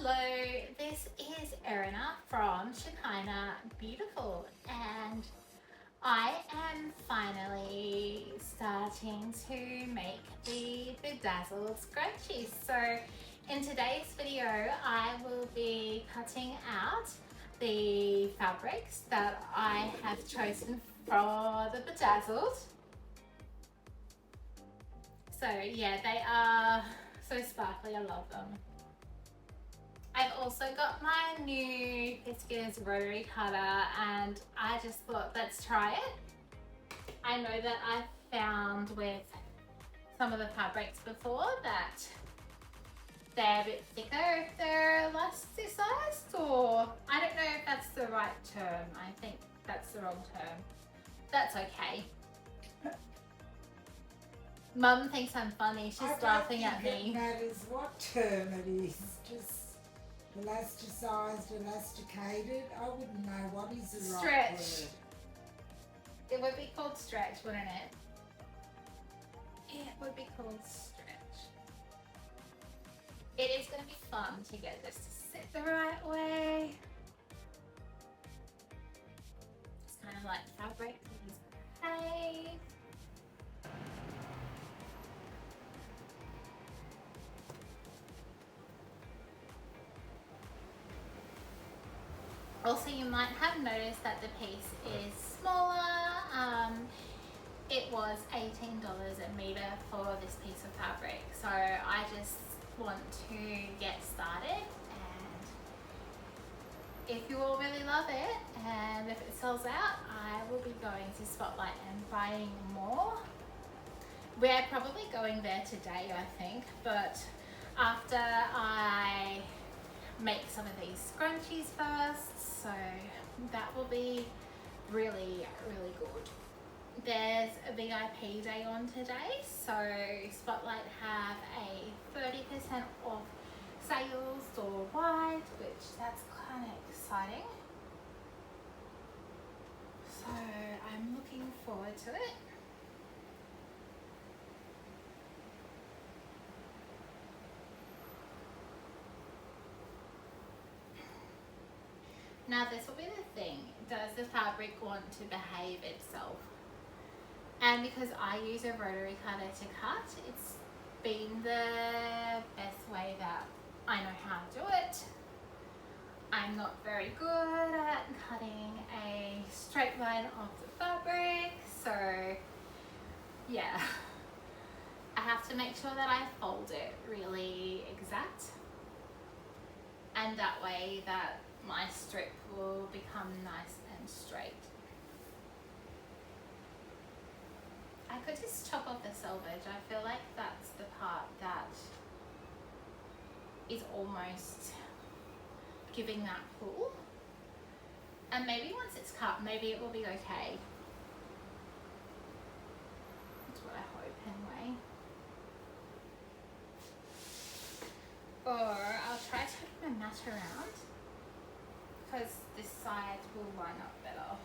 Hello, this is Erina from Shekinah Beautiful, and I am finally starting to make the Bedazzled Scrunchies. So in today's video, I will be cutting out the fabrics that I have chosen for the Bedazzled. So yeah, they are so sparkly, I love them. I've also got my new Pisces rotary cutter and I just thought, let's try it. I know that I've found with some of the fabrics before that they're a bit thicker if they're elasticized, or I don't know if that's the right term. I think that's the wrong term. That's okay. Mum thinks I'm funny. She's laughing at me. I don't think it matters what term it is. Just elasticized, elasticated. I wouldn't know what is the right word. Stretch. It would be called stretch, wouldn't it? Yeah, it would be called stretch. It is going to be fun to get this to sit the right way. It's kind of like fabric that is behave. Also, you might have noticed that the piece is smaller. It was $18 a meter for this piece of fabric. So I just want to get started, and if you all really love it and if it sells out, I will be going to Spotlight and buying more. We're probably going there today, I think, but after I make some of these scrunchies first, so that will be really good. There's a VIP day on today, so Spotlight have a 30% off sales store-wide, which that's kind of exciting. So I'm looking forward to it. Now this will be the thing, does the fabric want to behave itself? And because I use a rotary cutter to cut, it's been the best way that I know how to do it. I'm not very good at cutting a straight line off the fabric, so yeah. I have to make sure that I fold it really exact, and that way that my strip will become nice and straight. I could just chop off the selvage. I feel like that's the part that is almost giving that pull. And maybe once it's cut, maybe it will be okay. That's what I hope anyway. Or I'll try to turn my mat around, because this side will line up better.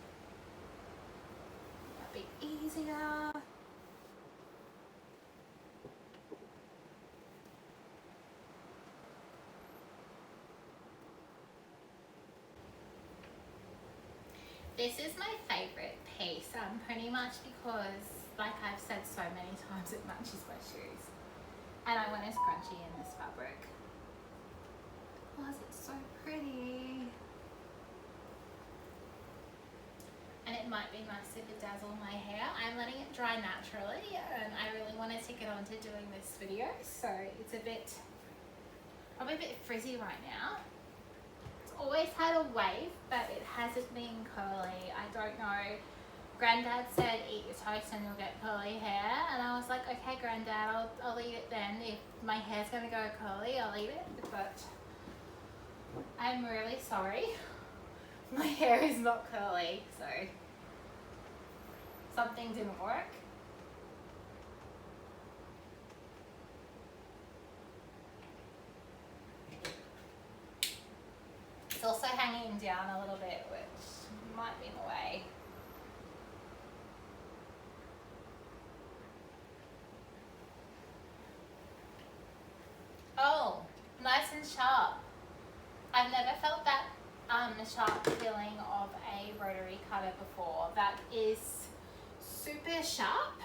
That'll be easier. This is my favourite piece, pretty much because, like I've said so many times, it matches my shoes. And I want a scrunchie in this fabric. Oh, it's so pretty. And it might be nice to bedazzle my hair. I'm letting it dry naturally, and I really wanted to get on to doing this video, so it's probably a bit frizzy right now. It's always had a wave, but it hasn't been curly. I don't know. Granddad said eat your toast and you'll get curly hair, and I was like, okay Granddad, I'll eat it then. If my hair's gonna go curly, I'll eat it, but I'm really sorry. My hair is not curly, so something didn't work. It's also hanging down a little bit, which might be in the way. Oh, nice and sharp. I've never felt that sharp feeling of a rotary cutter before. That is super sharp.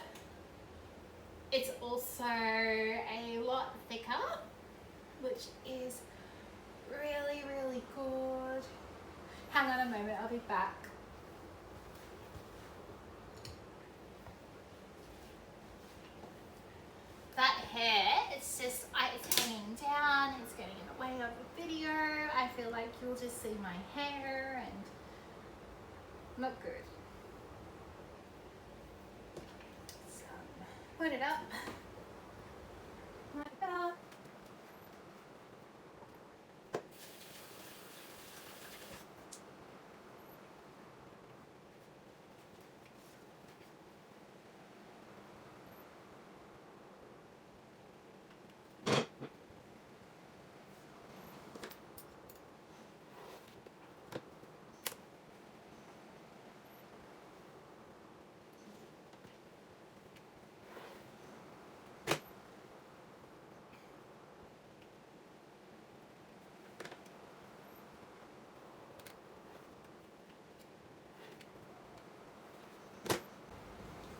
It's also a lot thicker, which is really, really good. Hang on a moment, I'll be back. That hair, it's just, it's hanging down, it's getting in the way of the video. I feel like you'll just see my hair and not good. So, put it up. Like that.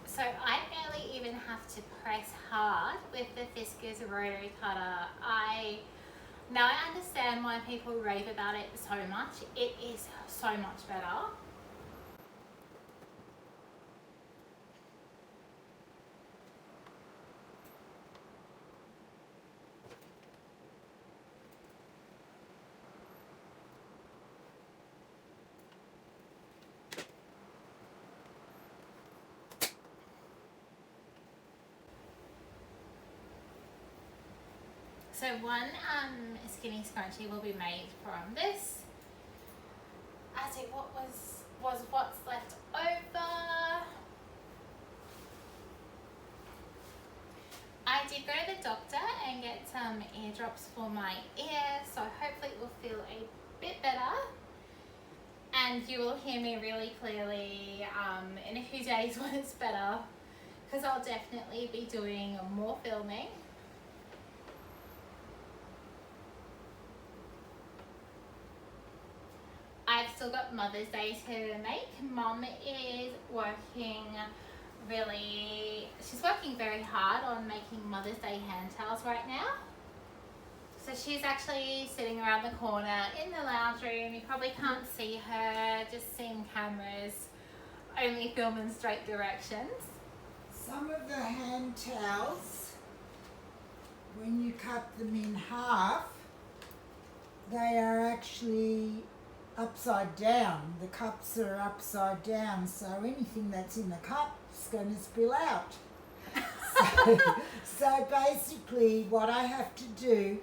So I barely even have to press hard with the Fiskars rotary cutter. Now I understand why people rave about it so much. It is so much better. So one skinny scrunchie will be made from this. As it was what's left over. I did go to the doctor and get some ear drops for my ear, so hopefully it will feel a bit better. And you will hear me really clearly in a few days when it's better, because I'll definitely be doing more filming. I've still got Mother's Day to make. Mum is working she's working very hard on making Mother's Day hand towels right now. So she's actually sitting around the corner in the lounge room. You probably can't see her, just seeing cameras, only film in straight directions. Some of the hand towels, when you cut them in half, they are actually upside down. The cups are upside down, so anything that's in the cup is going to spill out. So basically what I have to do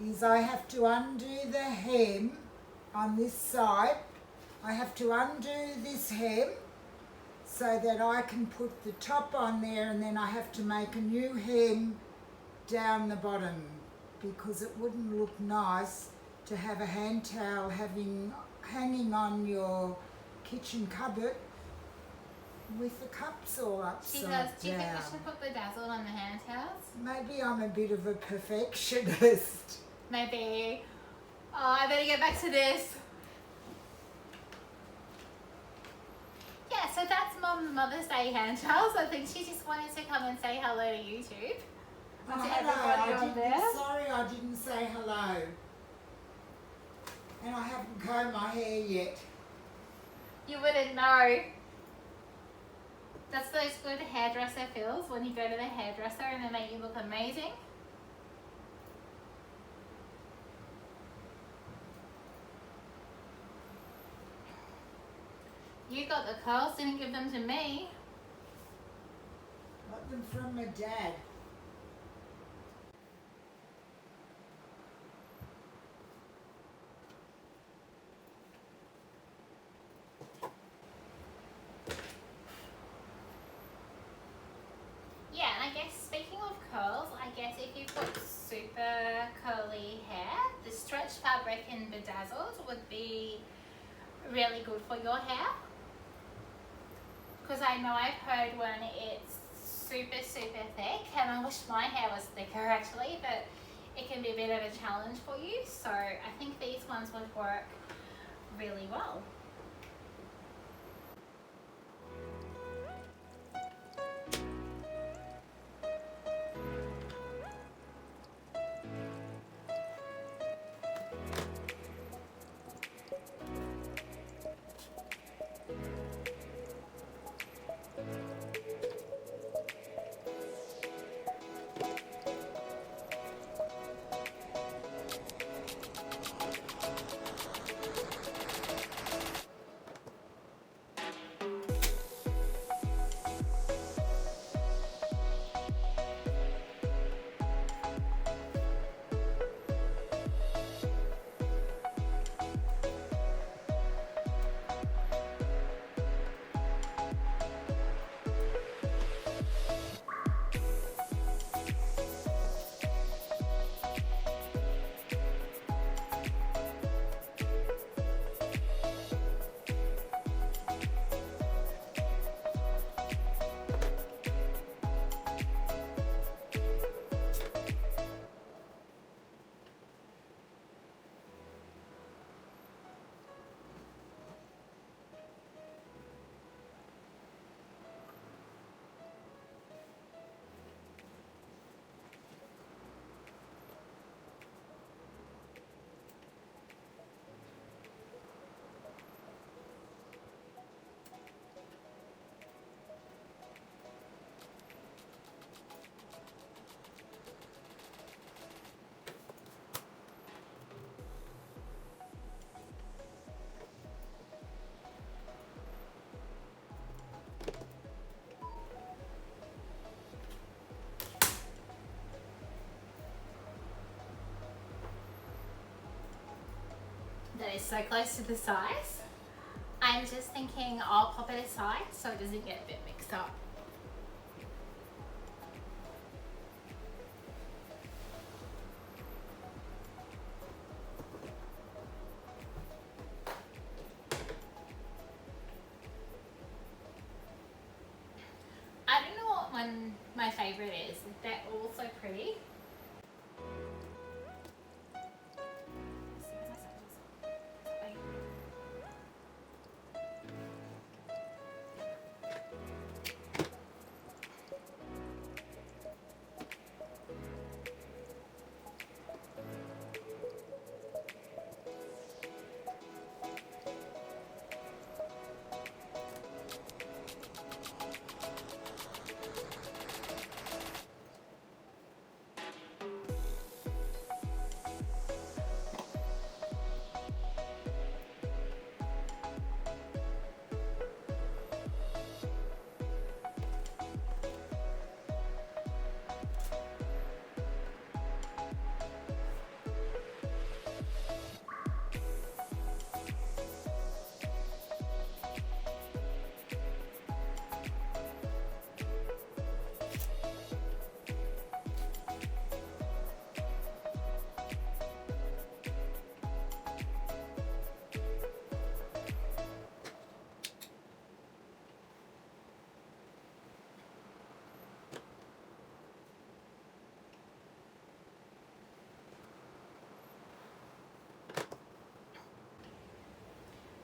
is I have to undo the hem on this side. I have to undo this hem so that I can put the top on there, and then I have to make a new hem down the bottom, because it wouldn't look nice to have a hand towel hanging on your kitchen cupboard with the cups all upside down. Do you think we should put Bedazzled on the hand towels? Maybe I'm a bit of a perfectionist. Maybe. Oh, I better get back to this. Yeah, so that's Mum's Mother's Day hand towels. I think she just wanted to come and say hello to YouTube. Oh, To hello. everybody on there. Sorry I didn't say hello. And I haven't combed my hair yet. You wouldn't know. That's those good hairdresser feels when you go to the hairdresser and they make you look amazing. You got the curls, didn't give them to me. Got them from my dad. Yeah, and I guess speaking of curls, I guess if you've got super curly hair, the stretch fabric in Bedazzled would be really good for your hair. Because I know I've heard when it's super, super thick, and I wish my hair was thicker actually, but it can be a bit of a challenge for you. So I think these ones would work really well. That is so close to the size. I'm just thinking I'll pop it aside so it doesn't get a bit mixed up. I don't know what one my favourite is. They're all so pretty.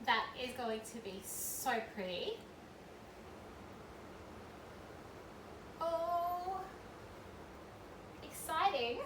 That is going to be so pretty. Oh, exciting.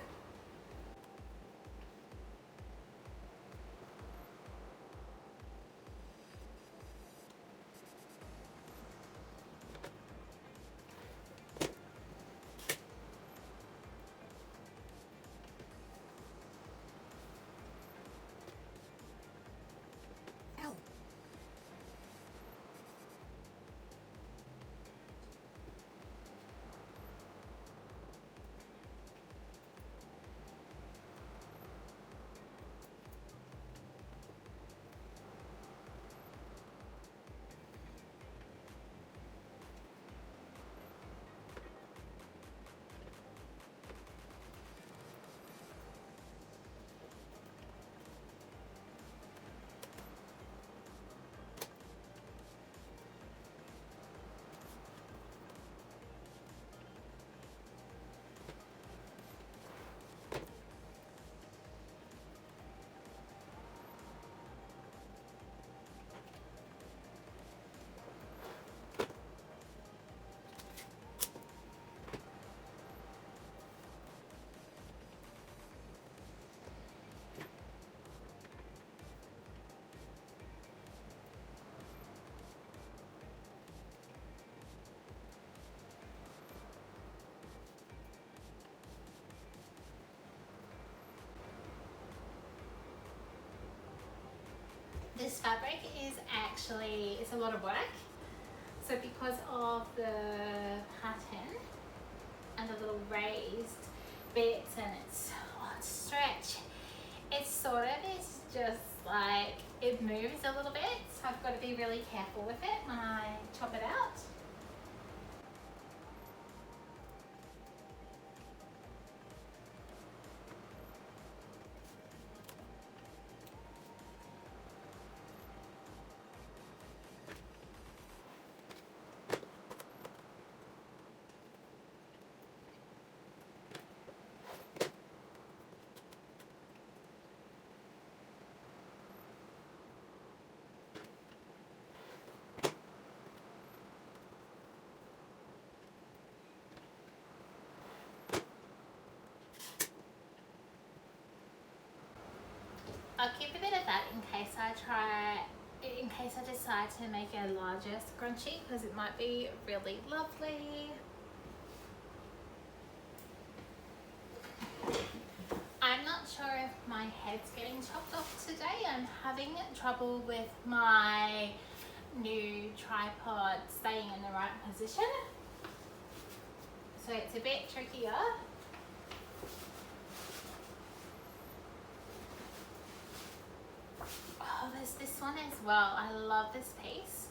this fabric is actually, it's a lot of work. So because of the pattern and the little raised bits and it's stretch, it sort of is just like, it moves a little bit. So I've got to be really careful with it when I chop it out. I'll keep a bit of that in case I decide to make a larger scrunchie, because it might be really lovely. I'm not sure if my head's getting chopped off today. I'm having trouble with my new tripod staying in the right position. So it's a bit trickier. Oh, there's this one as well. I love this piece.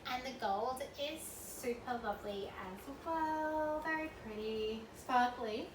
And the gold is super lovely as well. Very pretty, sparkly.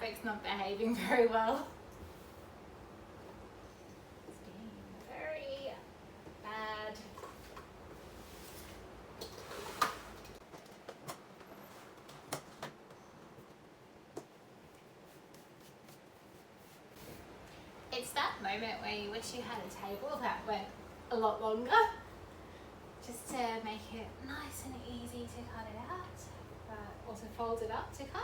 fabric's not behaving very well. It's being very bad. It's that moment where you wish you had a table that went a lot longer, just to make it nice and easy to cut it out, but also fold it up to cut.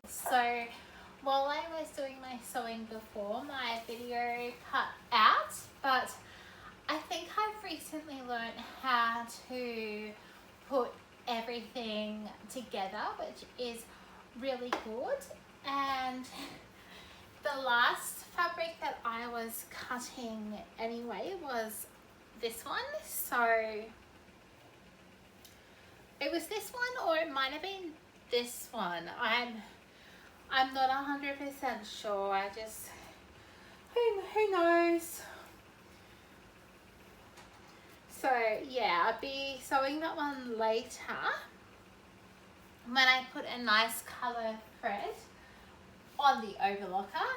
So while I was doing my sewing before, my video cut out, but I think I've recently learned how to put everything together, which is really good. And the last fabric that I was cutting anyway was this one. So it was this one, or it might have been this one. I'm not 100% sure. I just, who knows? So yeah, I'll be sewing that one later when I put a nice colour thread on the overlocker.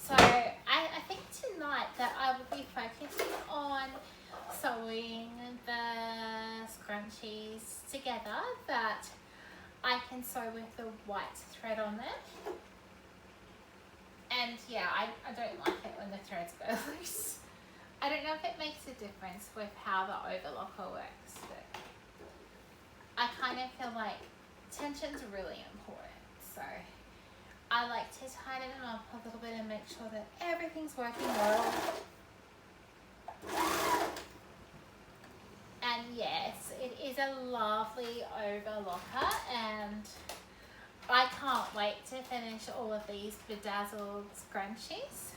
So I think to sewing the scrunchies together that I can sew with the white thread on them. And yeah, I don't like it when the threads go loose. I don't know if it makes a difference with how the overlocker works, but I kind of feel like tension's really important. So I like to tighten it up a little bit and make sure that everything's working well. And yes, it is a lovely overlocker, and I can't wait to finish all of these bedazzled scrunchies.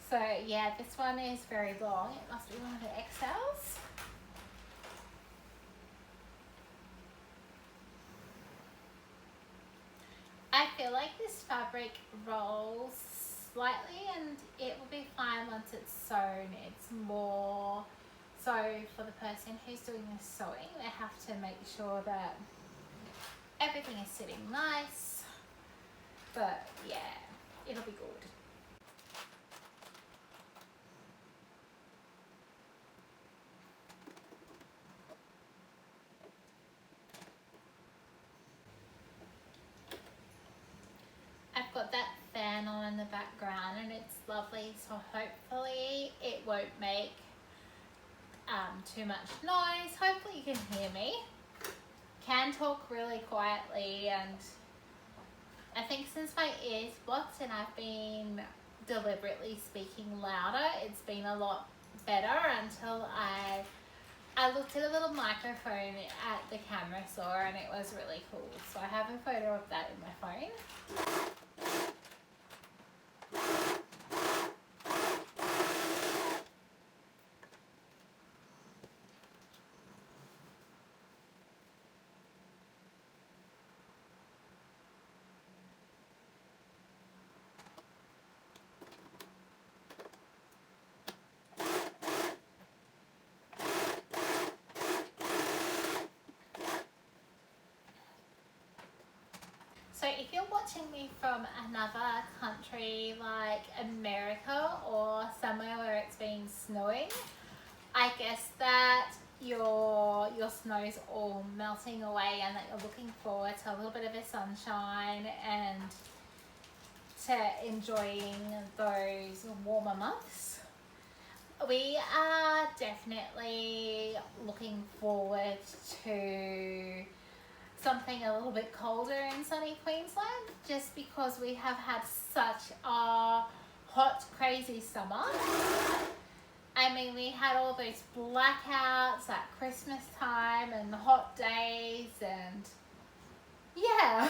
So yeah, this one is very long. It must be one of the XLs. I feel like this fabric rolls slightly and it will be fine once it's sewn. It's more so for the person who's doing the sewing, they have to make sure that everything is sitting nice. But yeah, it'll be good. I've got that fan on in the background and it's lovely, so hopefully it won't make too much noise. Hopefully you can hear me. Can talk really quietly, and I think since my ears blocked and I've been deliberately speaking louder, it's been a lot better until I looked at a little microphone at the camera store and it was really cool. So I have a photo of that in my phone. So if you're watching me from another country like America or somewhere where it's been snowing, I guess that your snow's all melting away and that you're looking forward to a little bit of a sunshine and to enjoying those warmer months. We are definitely looking forward to something a little bit colder in sunny Queensland, just because we have had such a hot, crazy summer. I mean, we had all those blackouts at Christmas time and hot days, and yeah,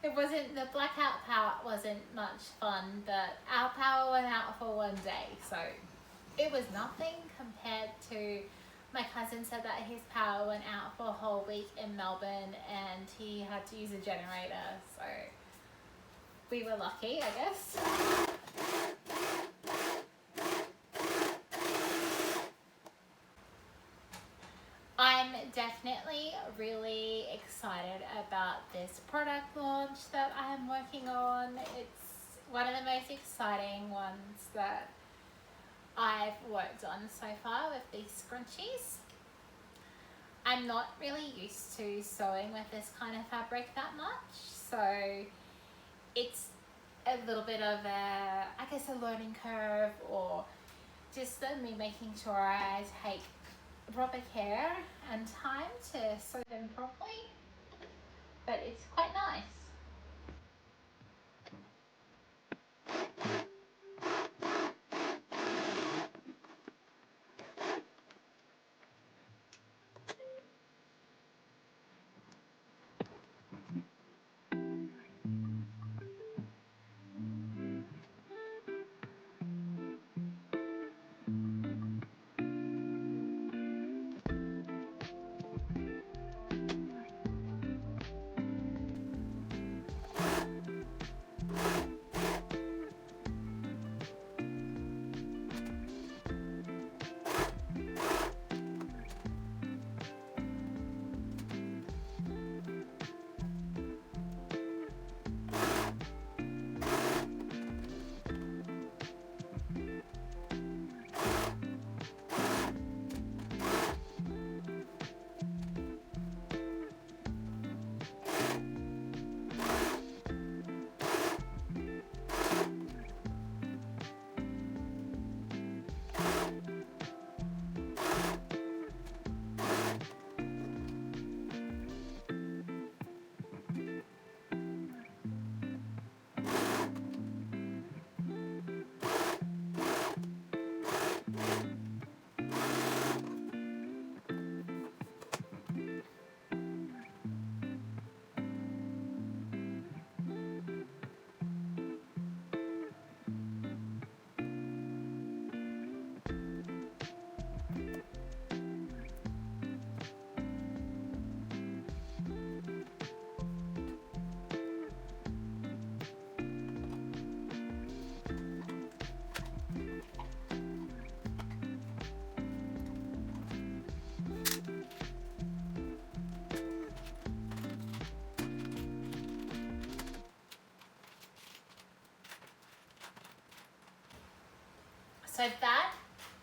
it wasn't, the blackout part wasn't much fun, but our power went out for one day, so it was nothing compared to my cousin said that his power went out for a whole week in Melbourne and he had to use a generator, so we were lucky, I guess. I'm definitely really excited about this product launch that I'm working on. It's one of the most exciting ones that I've worked on so far with these scrunchies. I'm not really used to sewing with this kind of fabric that much, so it's a little bit of a, I guess, a learning curve, or just me making sure I take proper care and time to sew them properly, but it's quite nice. So that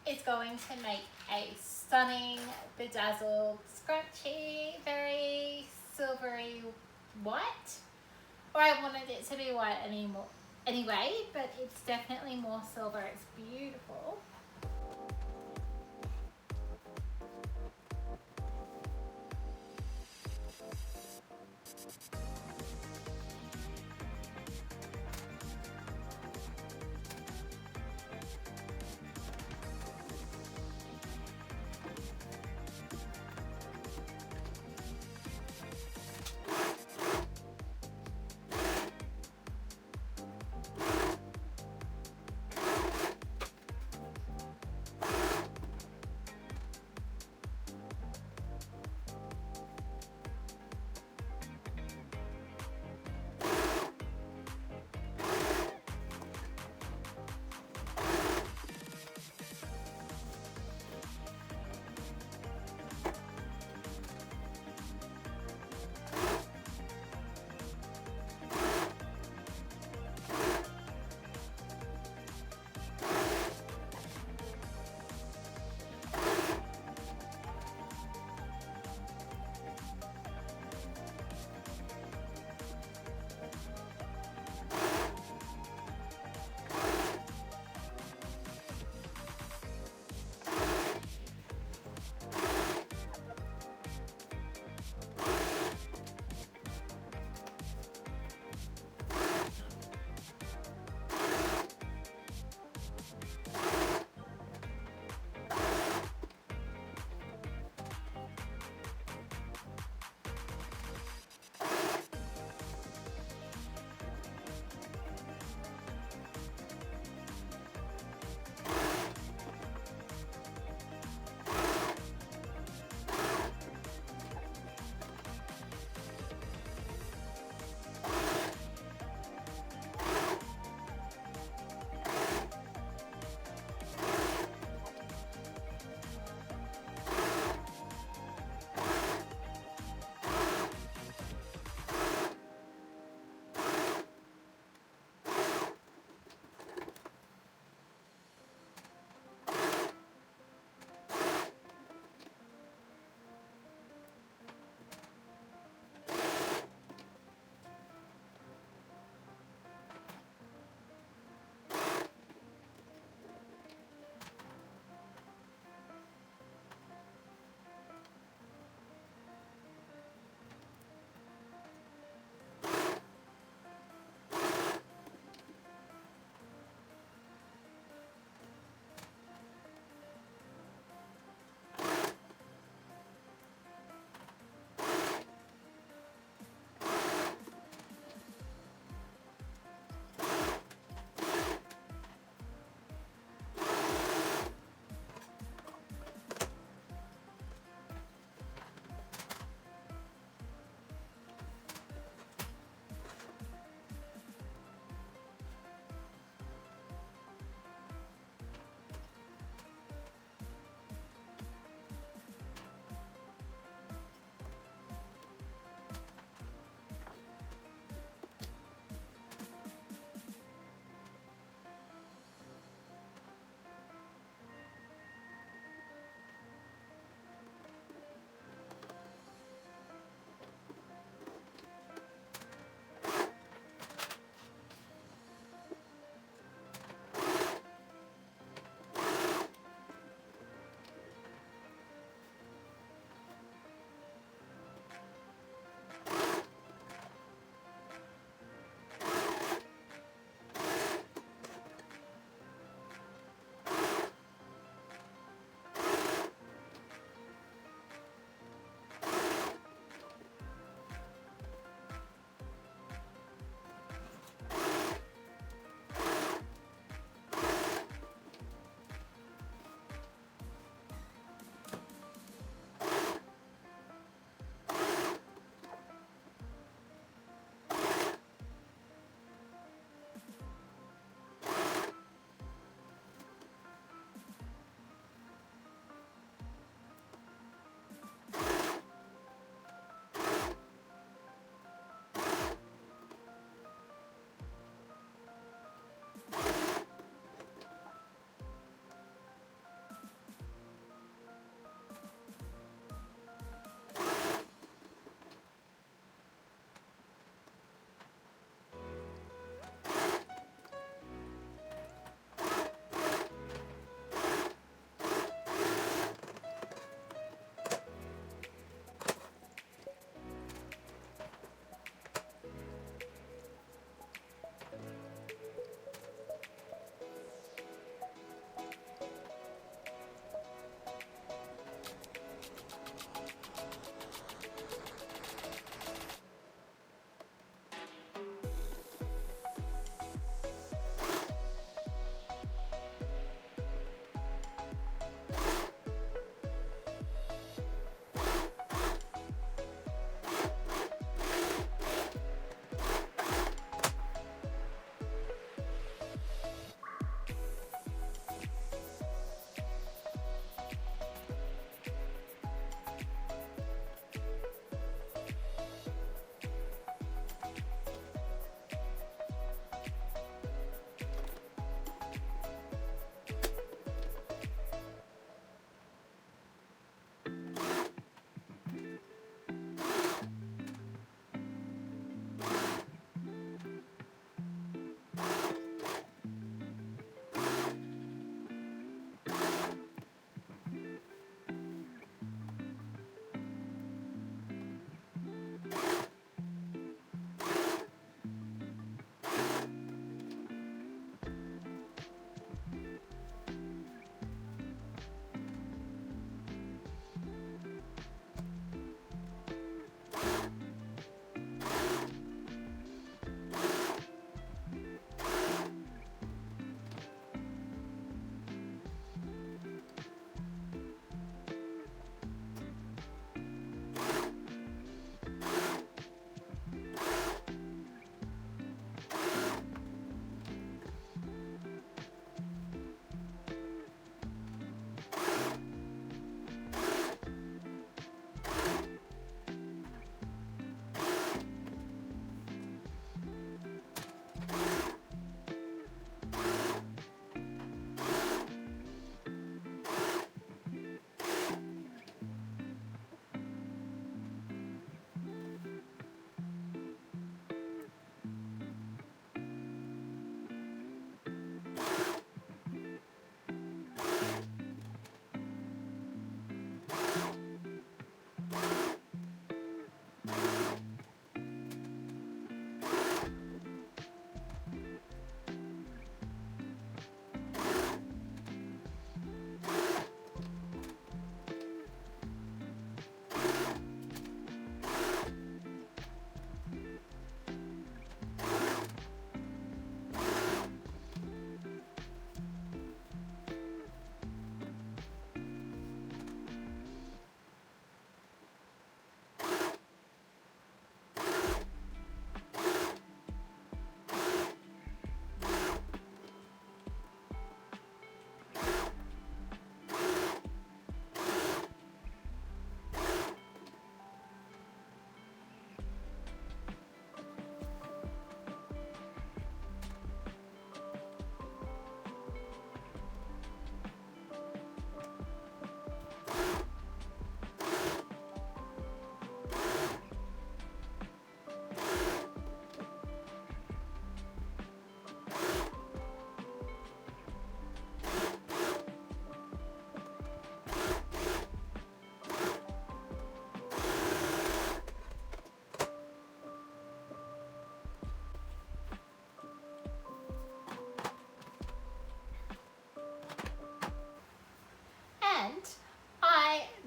is going to make a stunning bedazzled scrunchie, very silvery white. Or I wanted it to be white anyway, but it's definitely more silver. It's beautiful.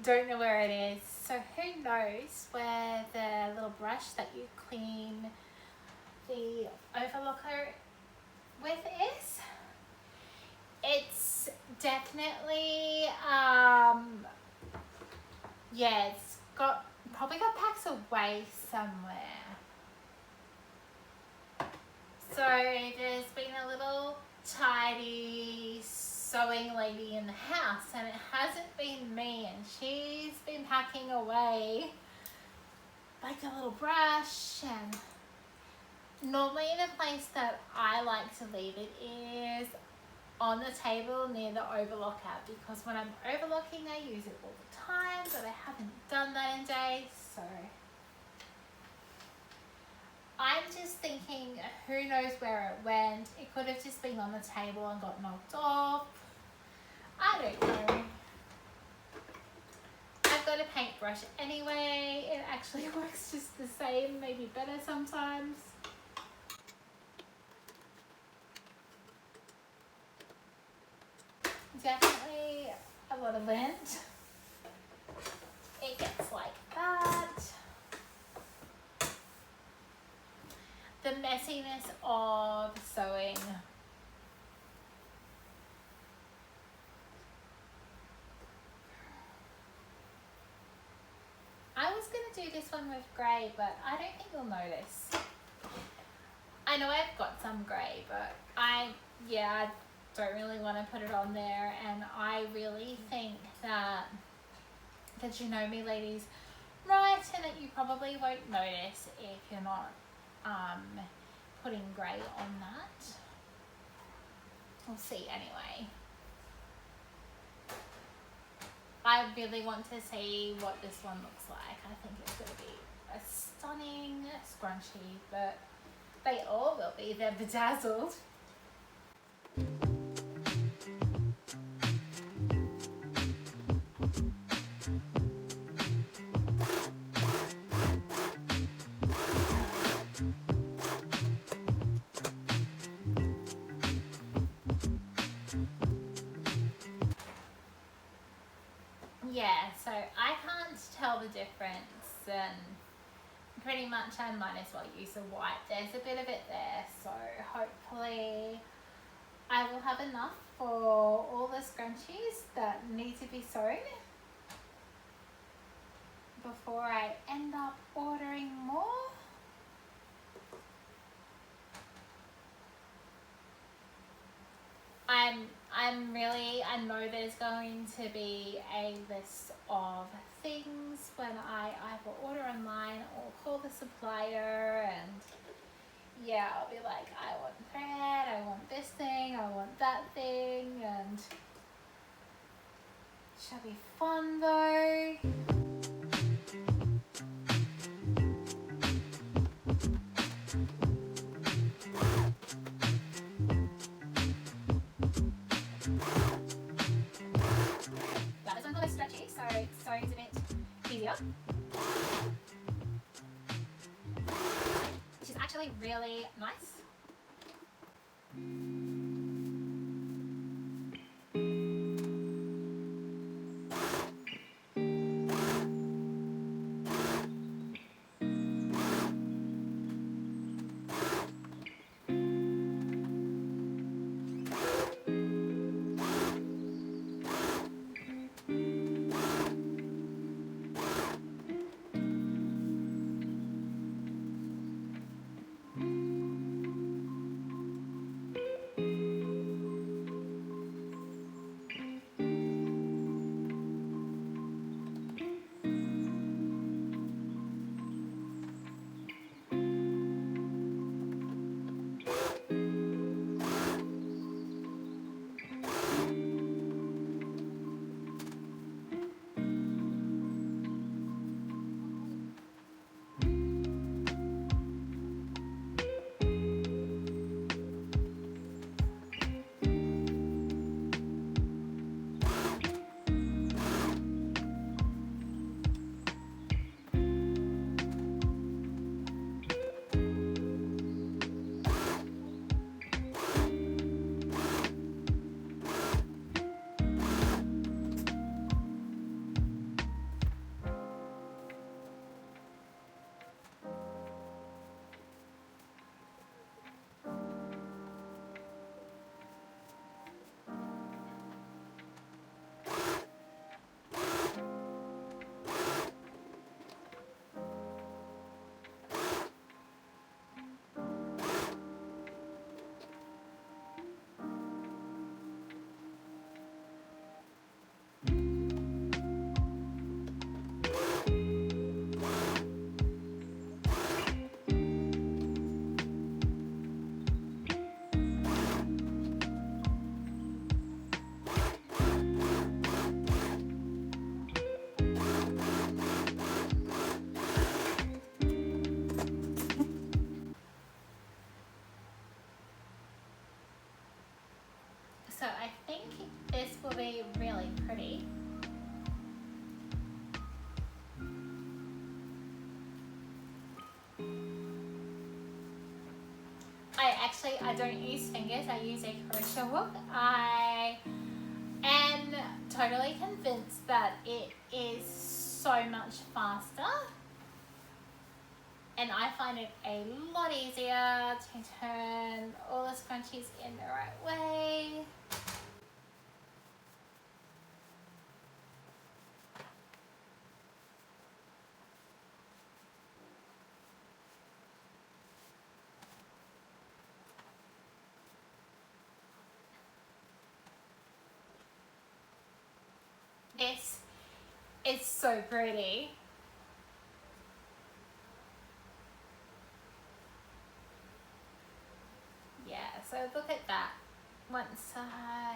don't know where it is. So who knows where the little brush that you clean the overlocker with is? It's definitely, yeah, it's probably got packed away somewhere. So there's been a little tidy sewing lady in the house, and it hasn't been me, and she's been packing away like a little brush. And normally the place that I like to leave it is on the table near the overlocker, because when I'm overlocking I use it all the time, but I haven't done that in days. So I'm just thinking, who knows where it went. It could have just been on the table and got knocked off. I don't know. I've got a paintbrush anyway. It actually works just the same, maybe better sometimes. Definitely a lot of lint. It gets like that. The messiness of sewing. I was going to do this one with grey, but I don't think you'll notice. I know I've got some grey, but I don't really want to put it on there, and I really think that you know me, ladies, right, and that you probably won't notice if you're not putting grey on that. We'll see anyway. I really want to see what this one looks like. I think it's going to be a stunning scrunchie, but they all will be. They're bedazzled. Yeah, so I can't tell the difference, and pretty much I might as well use the white. There's a bit of it there, so hopefully I will have enough for all the scrunchies that need to be sewn before I end up ordering more. I know there's going to be a list of things when I either order online or call the supplier, and yeah, I'll be like, I want thread, I want this thing, I want that thing, and it shall be fun though. That was one less stretchy, so sewing's a bit easier. Which is actually really nice. I don't use fingers, I use a crochet hook. I am totally convinced that it is so much faster, and I find it a lot easier to turn all the scrunchies in the right way. It's so pretty. Yeah, so look at that. Once I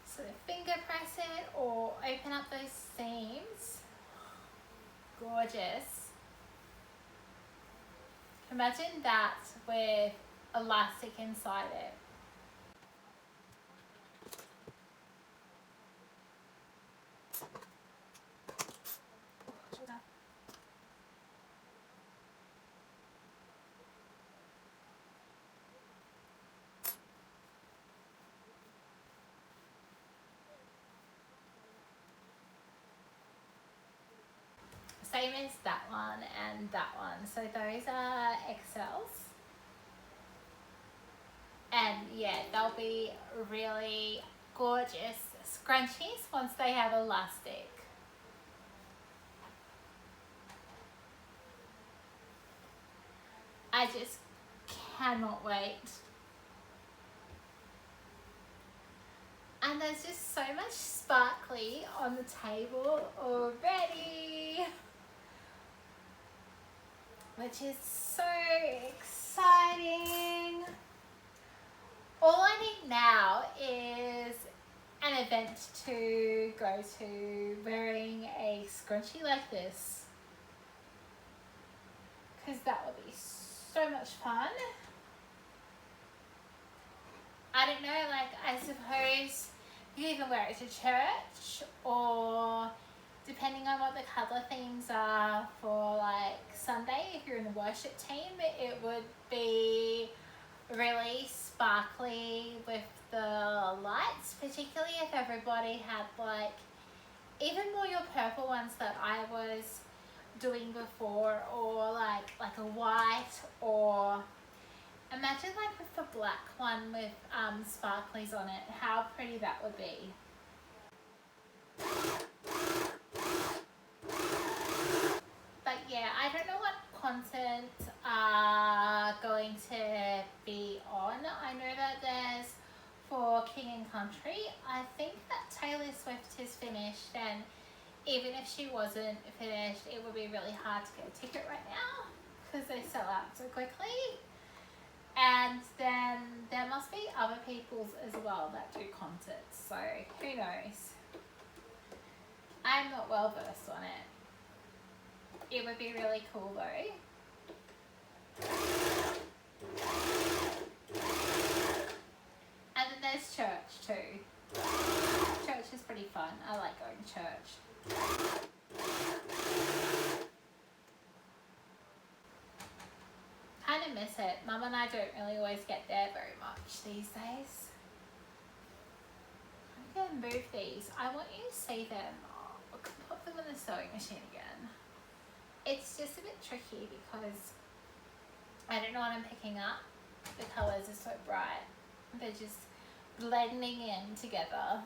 sort of finger press it or open up those seams, gorgeous. Imagine that with elastic inside it. Same as that one and that one. So those are XLs. And yeah, they'll be really gorgeous scrunchies once they have elastic. I just cannot wait. And there's just so much sparkly on the table already, which is so exciting. All I need now is an event to go to wearing a scrunchie like this, because that would be so much fun. I don't know, like, I suppose you even wear it to church, or depending on what the colour themes are for like Sunday, if you're in the worship team, it would be really sparkly with the lights, particularly if everybody had like even more your purple ones that I was doing before, or like a white, or imagine like with the black one with sparklies on it, how pretty that would be. But yeah, I don't know what content are going to be on. I know that there's for King and Country. I think that Taylor Swift is finished, and even if she wasn't finished, it would be really hard to get a ticket right now because they sell out so quickly. And then there must be other people's as well that do concerts, so who knows. I'm not well versed on it. It would be really cool though. And then there's church too. Church is pretty fun. I like going to church. Kind of miss it. Mum and I don't really always get there very much these days. I'm going to move these. I want you to see them. Oh, I can put them in the sewing machine again. It's just a bit tricky because I don't know what I'm picking up. The colours are so bright. They're just blending in together.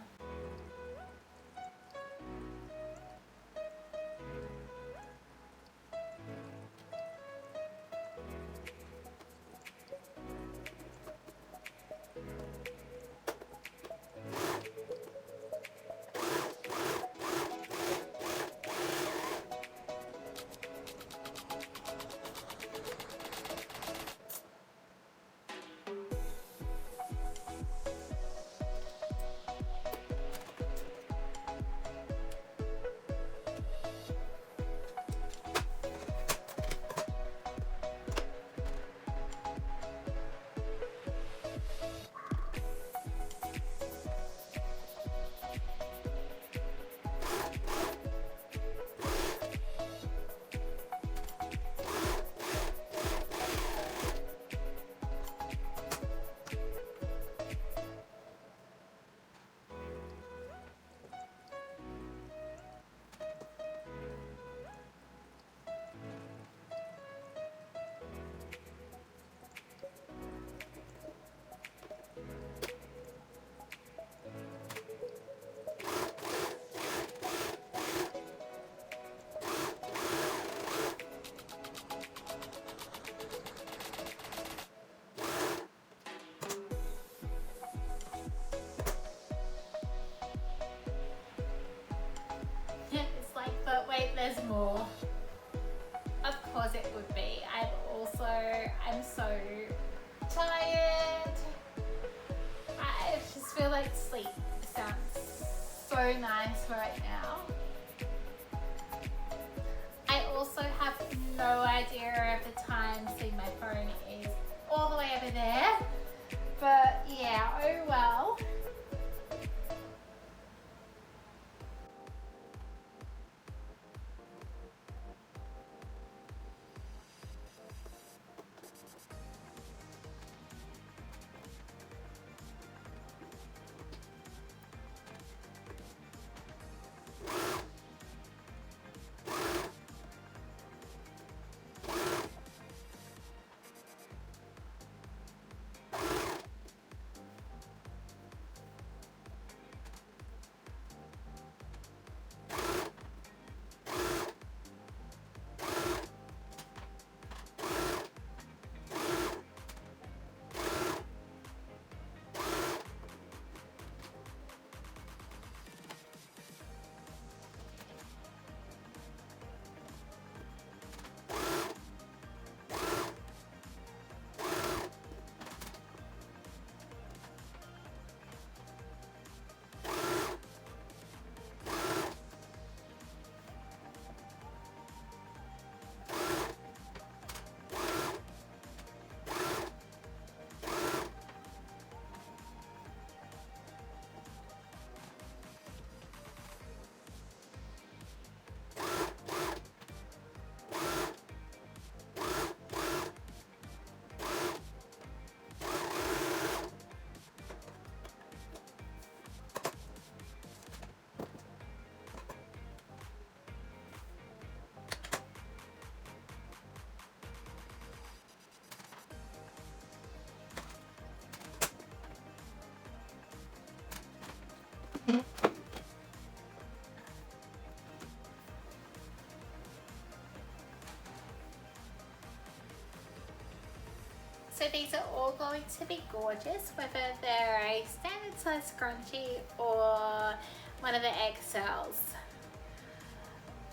so tired. I just feel like sleep sounds so nice right now. I also have no idea of the time, see my phone is all the way over there, but yeah, oh well. So these are all going to be gorgeous, whether they're a standard size scrunchie or one of the XLs.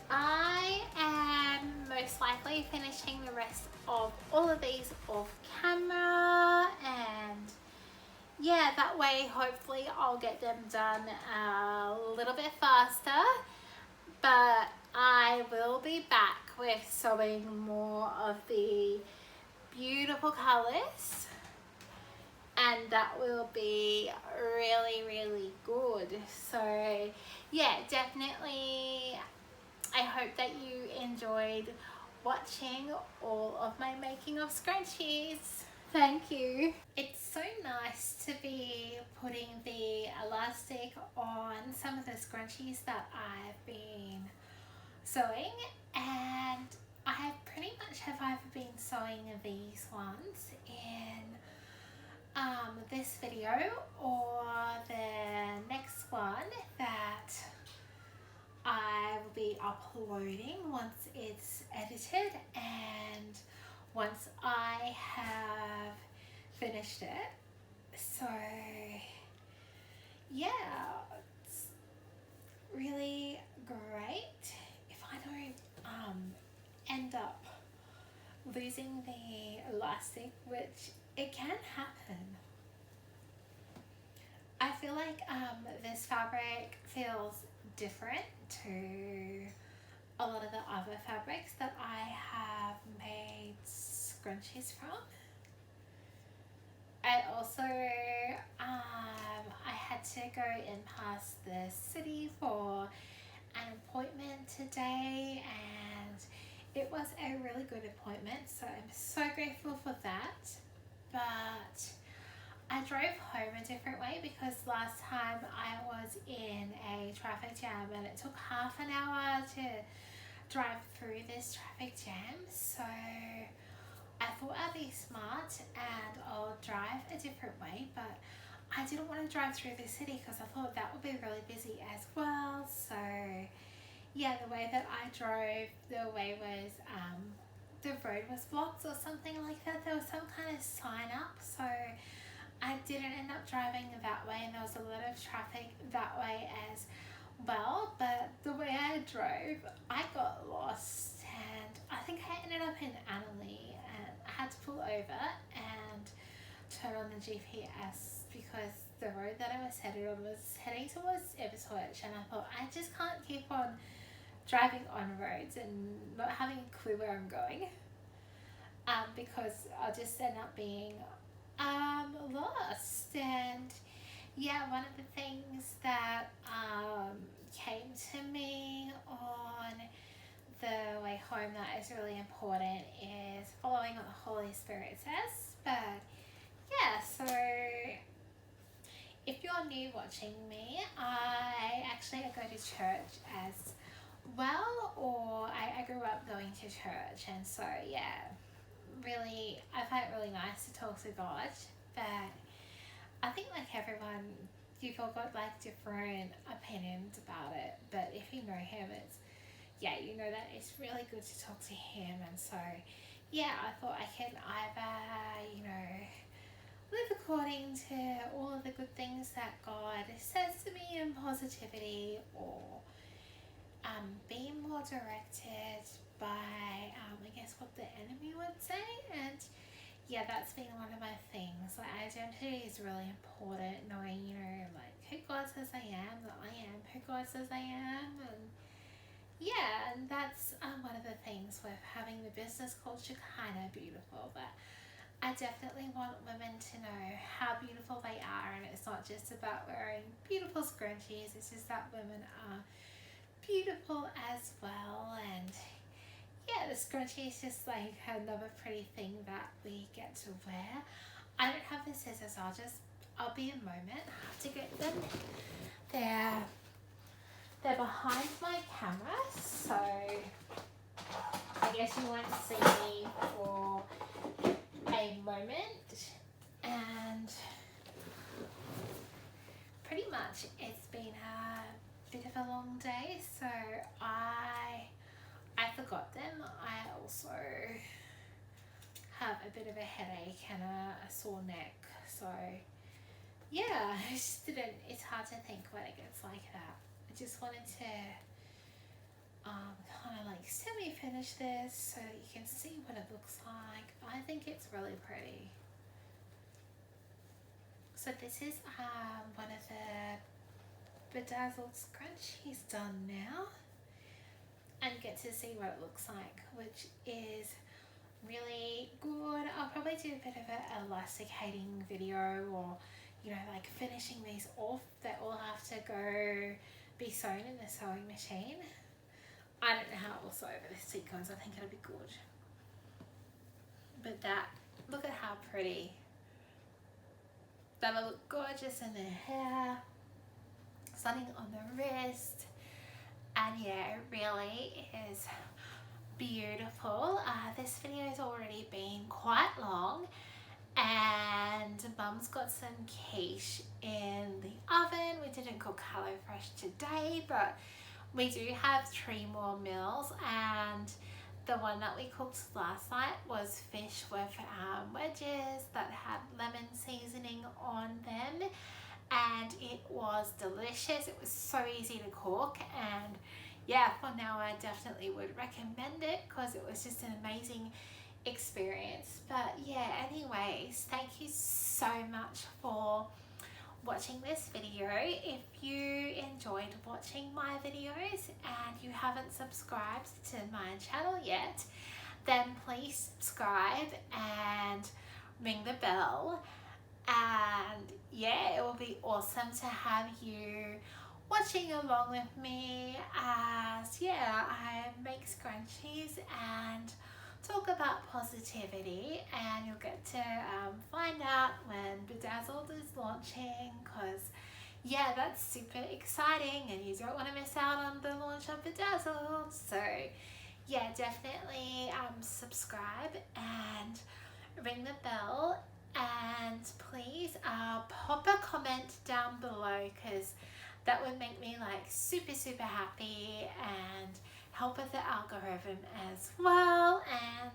I am most likely finishing the rest of all of these off camera, and yeah, that way hopefully I'll get them done a little bit faster, but I will be back with sewing more of the beautiful colors, and that will be really good. So yeah, definitely I hope that you enjoyed watching all of my making of scrunchies. Thank you. It's so nice to be putting the elastic on some of the scrunchies that I've been sewing, and I pretty much have either been sewing these ones in this video or the next one that I will be uploading once it's edited and once I have finished it. So yeah, it's really great. If I don't end up losing the elastic, which it can happen. I feel like this fabric feels different to a lot of the other fabrics that I have made scrunchies from. I also I had to go in past the city for an appointment today, and it was a really good appointment, so I'm so grateful for that. But I drove home a different way because last time I was in a traffic jam and it took half an hour to drive through this traffic jam. So I thought I'd be smart and I'll drive a different way, but I didn't want to drive through the city because I thought that would be really busy as well. So yeah, the way that I drove, the way was the road was blocked or something like that. There was some kind of sign up, so I didn't end up driving that way, and there was a lot of traffic that way as well. But the way I drove, I got lost, and I think I ended up in Annalee, and I had had to pull over and turn on the GPS because the road that I was headed on was heading towards Ipswich, and I thought I just can't keep on driving on roads and not having a clue where I'm going, because I'll just end up being lost. And yeah, one of the things that came to me on the way home that is really important is following what the Holy Spirit says. But yeah, so if you're new watching me, I actually go to church as well, or I grew up going to church, and so yeah, really I find it really nice to talk to God. But I think like everyone, you've all got like different opinions about it, but if you know Him, it's, yeah, you know that it's really good to talk to Him. And so yeah, I thought I can either, you know, live according to all of the good things that God says to me in positivity, or be more directed by I guess what the enemy would say. And yeah, that's been one of my things. Like, identity is really important, knowing, you know, like who God says I am, that I am who God says I am. And yeah, and that's one of the things with having the business culture kind of beautiful, but I definitely want women to know how beautiful they are, and it's not just about wearing beautiful scrunchies, it's just that women are beautiful as well. And yeah, the scrunchie is just like another pretty thing that we get to wear. I don't have the scissors, I'll be a moment, I have to get them. They're behind my camera, so I guess you won't see me for a moment. And pretty much it's been a bit of a long day, so I forgot them. I also have a bit of a headache and a sore neck, so yeah, I just didn't, it's hard to think when it gets like that. I just wanted to kind of like semi-finish this so that you can see what it looks like. I think it's really pretty. So this is one of the Bedazzled Scrunchies done now, and get to see what it looks like, which is really good. I'll probably do a bit of an elasticating video, or you know, like finishing these off. They all have to go be sewn in the sewing machine. I don't know how it will sew over the sequins. I think it'll be good. But that, look at how pretty. That'll look gorgeous in their hair, something on the wrist, and yeah, it really is beautiful. This video has already been quite long, and Mum's got some quiche in the oven. We didn't cook HelloFresh today, but we do have 3 more meals, and the one that we cooked last night was fish with wedges that had lemon seasoning on them, and it was delicious. It was so easy to cook, and yeah, for now I definitely would recommend it because it was just an amazing experience. But yeah, anyways, thank you so much for watching this video. If you enjoyed watching my videos and you haven't subscribed to my channel yet, then please subscribe and ring the bell. And yeah, it will be awesome to have you watching along with me as yeah, I make scrunchies and talk about positivity, and you'll get to find out when Bedazzled is launching, because yeah, that's super exciting and you don't want to miss out on the launch of Bedazzled. So yeah, definitely subscribe and ring the bell, and please pop a comment down below, because that would make me like super happy and help with the algorithm as well. And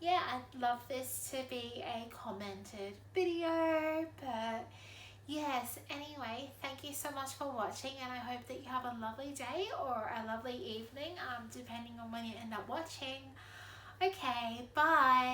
yeah, I'd love this to be a commented video. But yes, anyway, thank you so much for watching, and I hope that you have a lovely day or a lovely evening, depending on when you end up watching. Okay, bye.